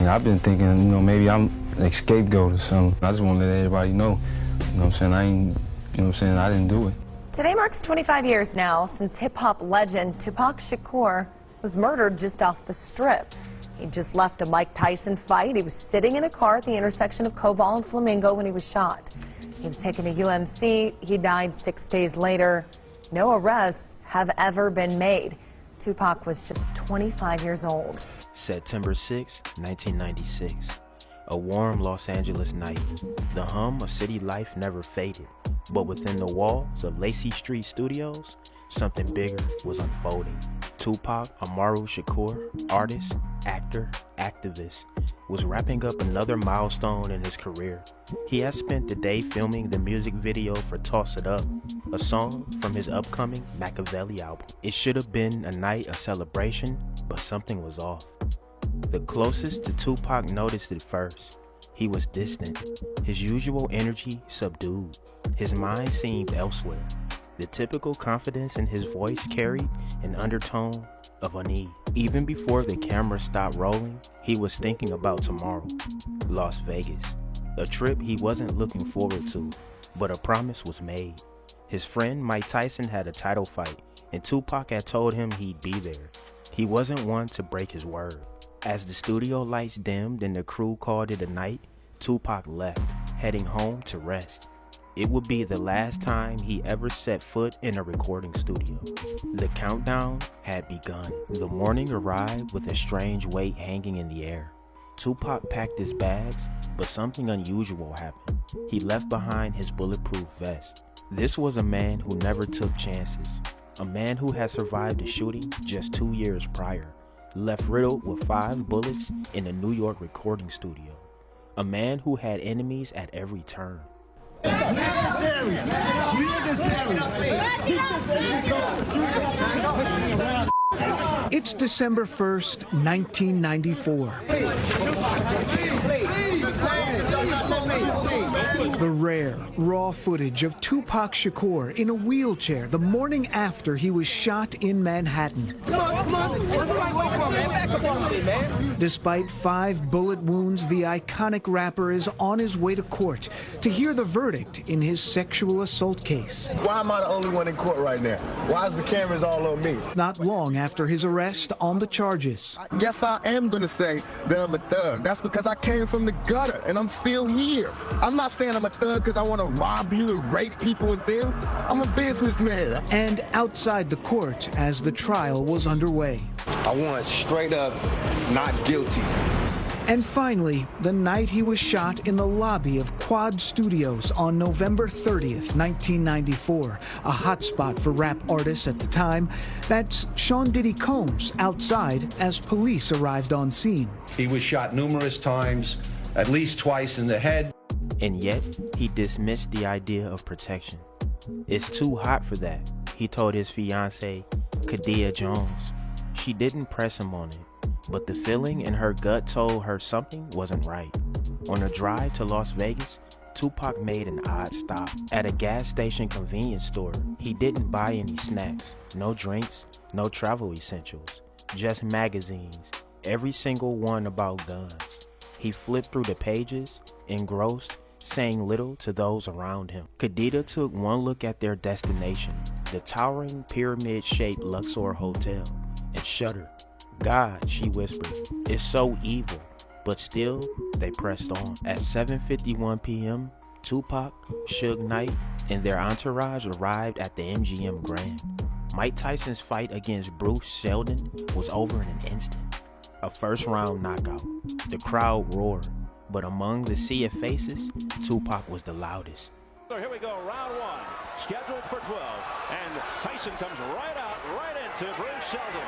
And I've been thinking, maybe I'm an scapegoat or something. I just want to let everybody know, what I'm saying, I didn't do it. Today marks 25 years now since hip-hop legend Tupac Shakur was murdered just off the Strip. He just left a Mike Tyson fight. He was sitting in a car at the intersection of Koval and Flamingo when he was shot. He was taken to UMC. He died 6 days later. No arrests have ever been made. Tupac was just 25 years old. September 6, 1996. A warm Los Angeles night. The hum of city life never faded. But within the walls of Lacey Street Studios, something bigger was unfolding. Tupac Amaru Shakur, artist, actor, activist, was wrapping up another milestone in his career. He has spent the day filming the music video for Toss It Up, a song from his upcoming Machiavelli album. It should have been a night of celebration, but something was off. The closest to Tupac noticed it first. He was distant, his usual energy subdued. His mind seemed elsewhere. The typical confidence in his voice carried an undertone of unease. Even before the camera stopped rolling, he was thinking about tomorrow, Las Vegas. A trip he wasn't looking forward to, but a promise was made. His friend Mike Tyson had a title fight, and Tupac had told him he'd be there. He wasn't one to break his word. As the studio lights dimmed and the crew called it a night, Tupac left, heading home to rest. It would be the last time he ever set foot in a recording studio. The countdown had begun. The morning arrived with a strange weight hanging in the air. Tupac packed his bags, but something unusual happened. He left behind his bulletproof vest. This was a man who never took chances. A man who had survived a shooting just 2 years prior, left riddled with 5 bullets in a New York recording studio. A man who had enemies at every turn. It's December 1st, 1994. The rare, raw footage of Tupac Shakur in a wheelchair the morning after he was shot in Manhattan. Despite 5 bullet wounds, the iconic rapper is on his way to court to hear the verdict in his sexual assault case. Why am I the only one in court right now? Why is the cameras all on me? Not long after his arrest on the charges. I guess I am going to say that I'm a thug. That's because I came from the gutter and I'm still here. I'm not saying I'm a thug because I want to rob you and rape people and things. I'm a businessman. And outside the court as the trial was underway. I want straight up not guilty. And finally, the night he was shot in the lobby of Quad Studios on November 30th, 1994, a hotspot for rap artists at the time. That's Sean Diddy Combs outside as police arrived on scene. He was shot numerous times, at least twice in the head. And yet, he dismissed the idea of protection. It's too hot for that, he told his fiancée, Kadia Jones. She didn't press him on it, but the feeling in her gut told her something wasn't right. On a drive to Las Vegas, Tupac made an odd stop. At a gas station convenience store, he didn't buy any snacks, no drinks, no travel essentials, just magazines, every single one about guns. He flipped through the pages, engrossed, saying little to those around him. Khadija took one look at their destination, the towering pyramid-shaped Luxor Hotel, and shuddered. God, she whispered, is so evil. But still, they pressed on. At 7:51 p.m., Tupac, Suge Knight, and their entourage arrived at the MGM Grand. Mike Tyson's fight against Bruce Seldon was over in an instant. A first-round knockout. The crowd roared, but among the sea of faces, Tupac was the loudest. So here we go, round 1, scheduled for 12, and Tyson comes right out, right into Bruce Seldon.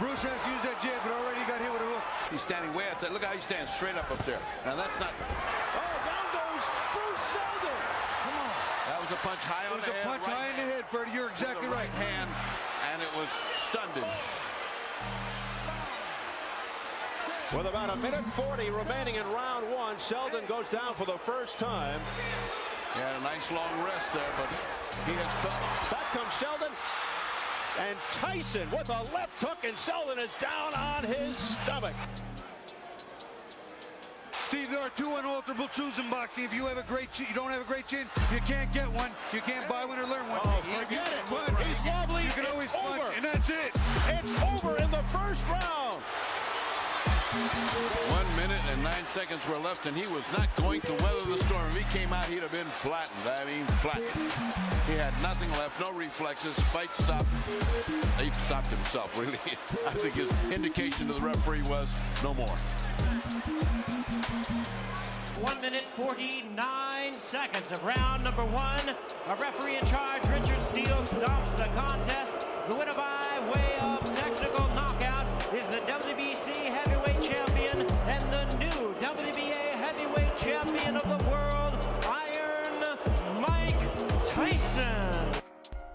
Bruce has used that jab, but already got hit with a hook. He's standing way outside. Look how he stands straight up there. Now that's not. Oh, down goes Bruce Seldon. Come on. That was a punch high on the head. It was a punch high in the head, Freddie. You're exactly right. Hand, and it was stunned him. With about 1:40 remaining in round 1, Seldon goes down for the first time. He had a nice long rest there, but he has felt. Back comes Seldon. And Tyson with a left hook, and Seldon is down on his stomach. are two unalterable truths in boxing. If you have a great chin, you don't have a great chin, you can't get one. You can't buy one or learn one. Oh, forget it. But He's wobbly. you can always It's punch, over. and that's it. It's over in the first round. 1 minute and 9 seconds were left, and he was not going to weather the storm. If he came out, he'd have been flattened. I mean, flattened. He had nothing left, no reflexes. Fight stopped. He stopped himself, really. I think his indication to the referee was no more. 1 minute 49 seconds of round number one. A referee in charge, Richard Steele, stops the contest. The winner by way of technical knockout is the WBC heavyweight champion and the new WBA heavyweight champion of the world, Iron Mike Tyson.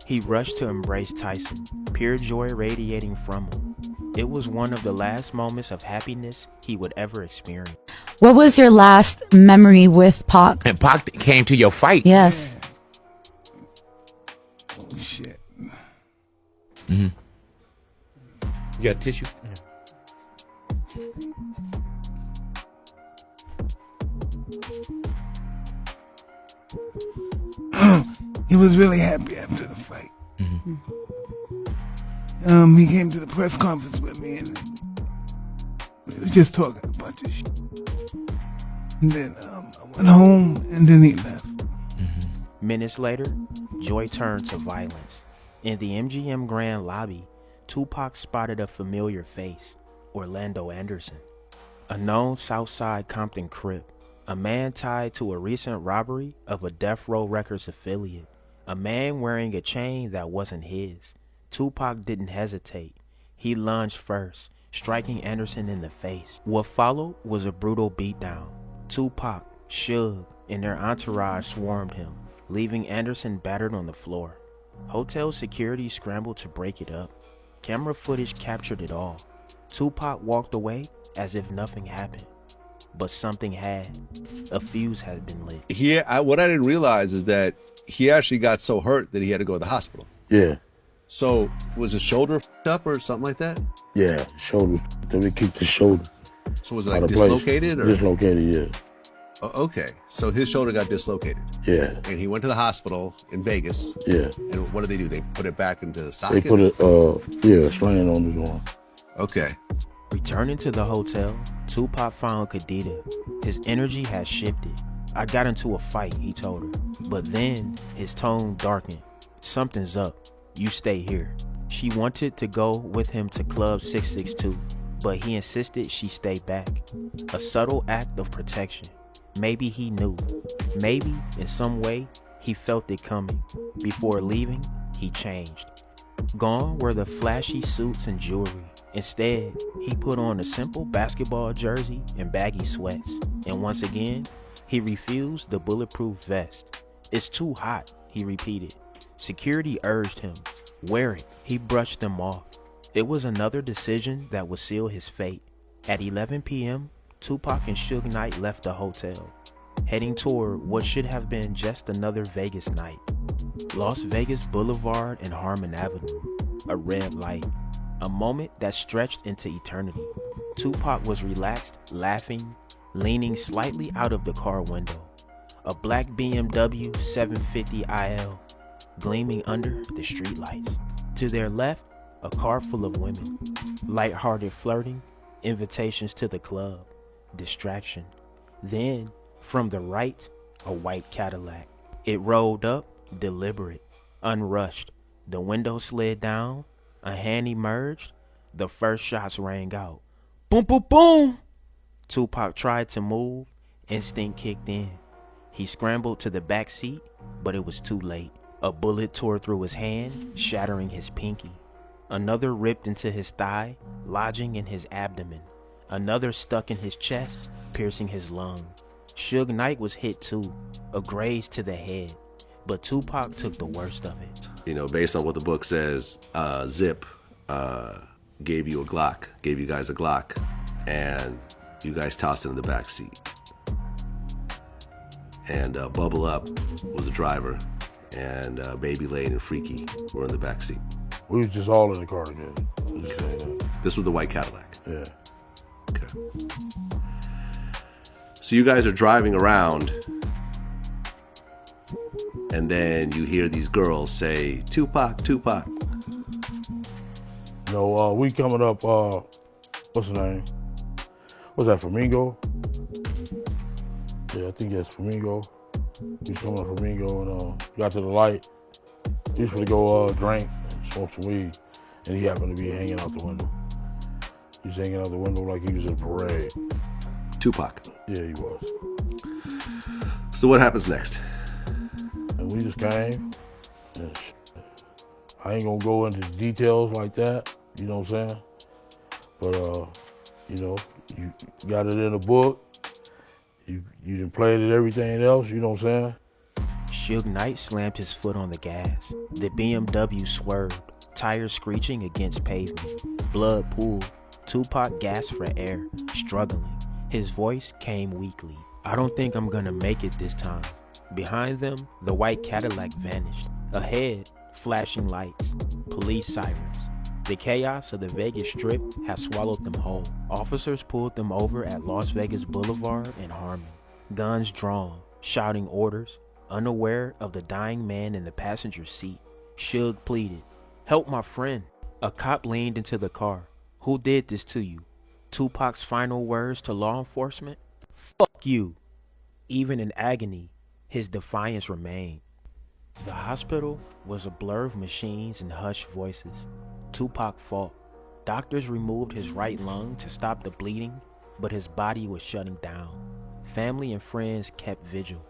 He rushed to embrace Tyson, pure joy radiating from him. It was one of the last moments of happiness he would ever experience. What was your last memory with Pac? And Pac came to your fight. Yes. Oh, shit. You got tissue? He was really happy after the fight. He came to the press conference with me and we were just talking a bunch of shit. And then I went home and then he left. Minutes later, joy turned to violence. In the MGM Grand lobby, Tupac spotted a familiar face, Orlando Anderson, a known Southside Compton Crip, a man tied to a recent robbery of a Death Row Records affiliate, a man wearing a chain that wasn't his. Tupac didn't hesitate. He lunged first, striking Anderson in the face. What followed was a brutal beatdown. Tupac, Suge, and their entourage swarmed him, leaving Anderson battered on the floor. Hotel security scrambled to break it up. Camera footage captured it all. Tupac walked away as if nothing happened. But something had. A fuse had been lit. What I didn't realize is that he actually got so hurt that he had to go to the hospital. Yeah. So was his shoulder f***ed up or something like that? Yeah, shoulder. Then we kicked his shoulder. So was it like dislocated? Or? Dislocated, yeah. Okay, so his shoulder got dislocated. Yeah. And he went to the hospital in Vegas. Yeah. And what did? They put it back into the socket? They put it, sling on his arm. Okay. Returning to the hotel, Tupac found Khadija. His energy had shifted. I got into a fight, he told her. But then his tone darkened. Something's up. You stay here. She wanted to go with him to Club 662, but he insisted she stay back. A subtle act of protection. Maybe he knew. Maybe, in some way, he felt it coming. Before leaving, he changed. Gone were the flashy suits and jewelry. Instead, he put on a simple basketball jersey and baggy sweats. And once again, he refused the bulletproof vest. It's too hot, he repeated. Security urged him. Wear it. He brushed them off. It was another decision that would seal his fate. At 11 p.m., Tupac and Suge Knight left the hotel, heading toward what should have been just another Vegas night. Las Vegas Boulevard and Harmon Avenue. A red light. A moment that stretched into eternity. Tupac was relaxed, laughing, leaning slightly out of the car window. A black BMW 750 IL gleaming under the streetlights. To their left, a car full of women. Light-hearted flirting, invitations to the club, distraction. Then, from the right, a white Cadillac. It rolled up, deliberate, unrushed. The window slid down, a hand emerged, the first shots rang out. Boom, boom, boom! Tupac tried to move, instinct kicked in. He scrambled to the back seat, but it was too late. A bullet tore through his hand, shattering his pinky. Another ripped into his thigh, lodging in his abdomen. Another stuck in his chest, piercing his lung. Suge Knight was hit too, a graze to the head. But Tupac took the worst of it. You know, based on what the book says, Zip gave you guys a Glock, and you guys tossed it in the back seat. And Bubble Up was the driver, and Baby Lane and Freaky were in the back seat. We was just all in the car together. Okay. This was the white Cadillac. Yeah. Okay. So you guys are driving around, and then you hear these girls say, Tupac, Tupac. No, we coming up, what's the name? What's that, Flamingo? Yeah, I think that's Flamingo. We was coming up Flamingo and got to the light. He was going to go drink and smoke some weed, and he happened to be hanging out the window. He was hanging out the window like he was in a parade. Tupac. Yeah, he was. So what happens next? And we just came. And I ain't gonna go into details like that, you know what I'm saying? But you know, you got it in a book. You done played it, everything else, you know what I'm saying? Suge Knight slammed his foot on the gas. The BMW swerved, tires screeching against pavement. Blood pooled. Tupac gasped for air, struggling. His voice came weakly. I don't think I'm gonna make it this time. Behind them, the white Cadillac vanished. Ahead, flashing lights, police sirens. The chaos of the Vegas Strip had swallowed them whole. Officers pulled them over at Las Vegas Boulevard and Harmon. Guns drawn, shouting orders, unaware of the dying man in the passenger seat. Suge pleaded, "Help my friend." A cop leaned into the car. "Who did this to you?" Tupac's final words to law enforcement? "Fuck you." Even in agony, his defiance remained. The hospital was a blur of machines and hushed voices. Tupac fought. Doctors removed his right lung to stop the bleeding, but his body was shutting down. Family and friends kept vigil.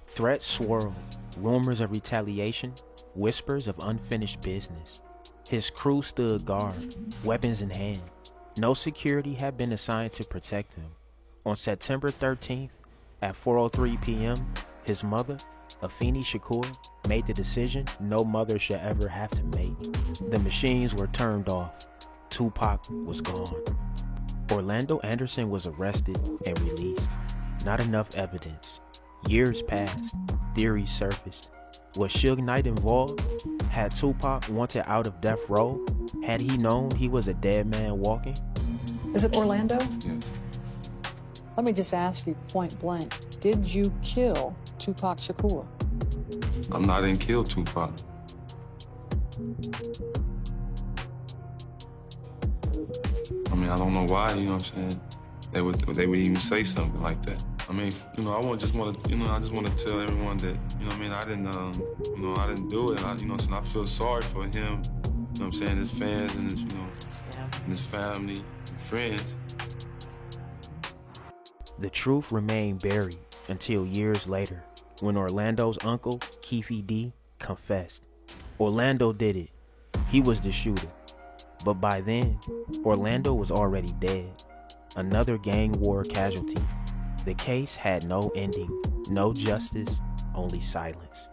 Threats swirled, rumors of retaliation, whispers of unfinished business. His crew stood guard, weapons in hand. No security had been assigned to protect him. On September 13th, at 4:03 p.m., his mother, Afeni Shakur, made the decision no mother should ever have to make. The machines were turned off. Tupac was gone. Orlando Anderson was arrested and released. Not enough evidence. Years passed. Theories surfaced. Was Suge Knight involved? Had Tupac wanted out of death row? Had he known he was a dead man walking? Is it Orlando? Yes. Let me just ask you point blank. Did you kill Tupac Shakur? I didn't kill Tupac. I mean, I don't know why, you know what I'm saying? They would even say something like that. I mean, you know, I just want to tell everyone that, you know what I mean, I didn't do it. And I feel sorry for him, you know what I'm saying, his fans and his, and his family, and friends. The truth remained buried until years later, when Orlando's uncle, Keefe D, confessed. Orlando did it. He was the shooter. But by then, Orlando was already dead. Another gang war casualty. The case had no ending, no justice, only silence.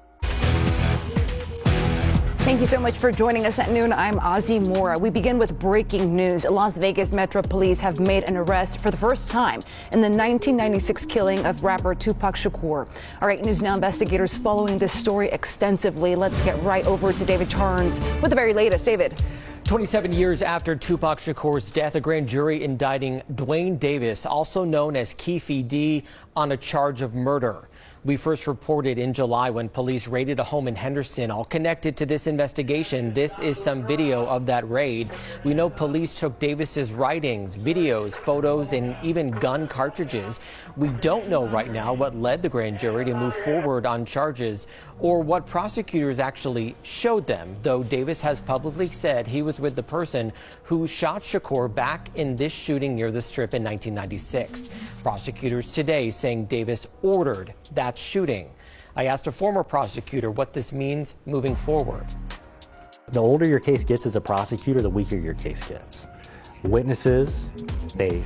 Thank you so much for joining us at noon. I'm Ozzy Mora. We begin with breaking news. Las Vegas Metro Police have made an arrest for the first time in the 1996 killing of rapper Tupac Shakur. All right, News Now investigators following this story extensively. Let's get right over to David Charnes with the very latest. David. 27 years after Tupac Shakur's death, a grand jury indicting Dwayne Davis, also known as Keefe D, on a charge of murder. We first reported in July when police raided a home in Henderson, all connected to this investigation. This is some video of that raid. We know police took Davis's writings, videos, photos, and even gun cartridges. We don't know right now what led the grand jury to move forward on charges or what prosecutors actually showed them, though Davis has publicly said he was with the person who shot Shakur back in this shooting near the Strip in 1996. Prosecutors today saying Davis ordered that shooting. I asked a former prosecutor what this means moving forward. The older your case gets as a prosecutor, the weaker your case gets. Witnesses, they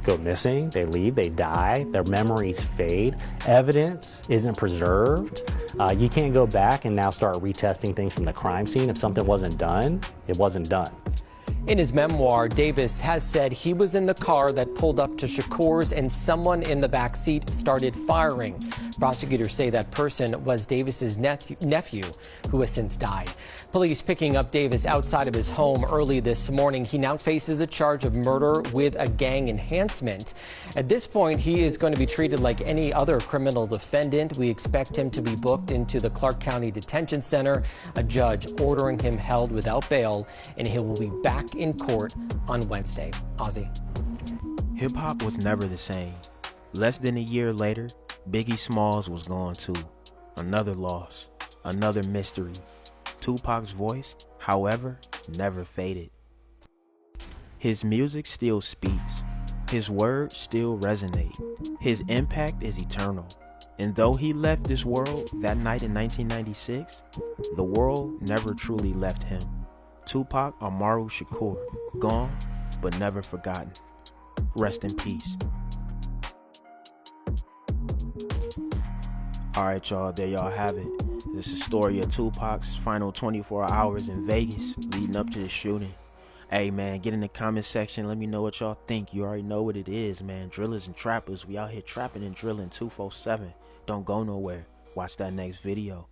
go missing, they leave, they die, their memories fade. Evidence isn't preserved. You can't go back and now start retesting things from the crime scene. If something wasn't done, it wasn't done. In his memoir, Davis has said he was in the car that pulled up to Shakur's and someone in the back seat started firing. Prosecutors say that person was Davis's nephew, who has since died. Police picking up Davis outside of his home early this morning. He now faces a charge of murder with a gang enhancement. At this point, he is going to be treated like any other criminal defendant. We expect him to be booked into the Clark County Detention Center, a judge ordering him held without bail, and he will be back in court on Wednesday. Ozzy. Hip-hop was never the same. Less than a year later, Biggie Smalls was gone too. Another loss, another mystery. Tupac's voice, however, never faded. His music still speaks. His words still resonate. His impact is eternal. And though he left this world that night in 1996, the world never truly left him. Tupac Amaru Shakur, gone but never forgotten. Rest in peace. Alright y'all, there y'all have it. This is the story of Tupac's final 24 hours in Vegas leading up to the shooting. Hey man, get in the comment section, let me know what y'all think. You already know what it is, man. Drillers and trappers, we out here trapping and drilling 247. Don't go nowhere. Watch that next video.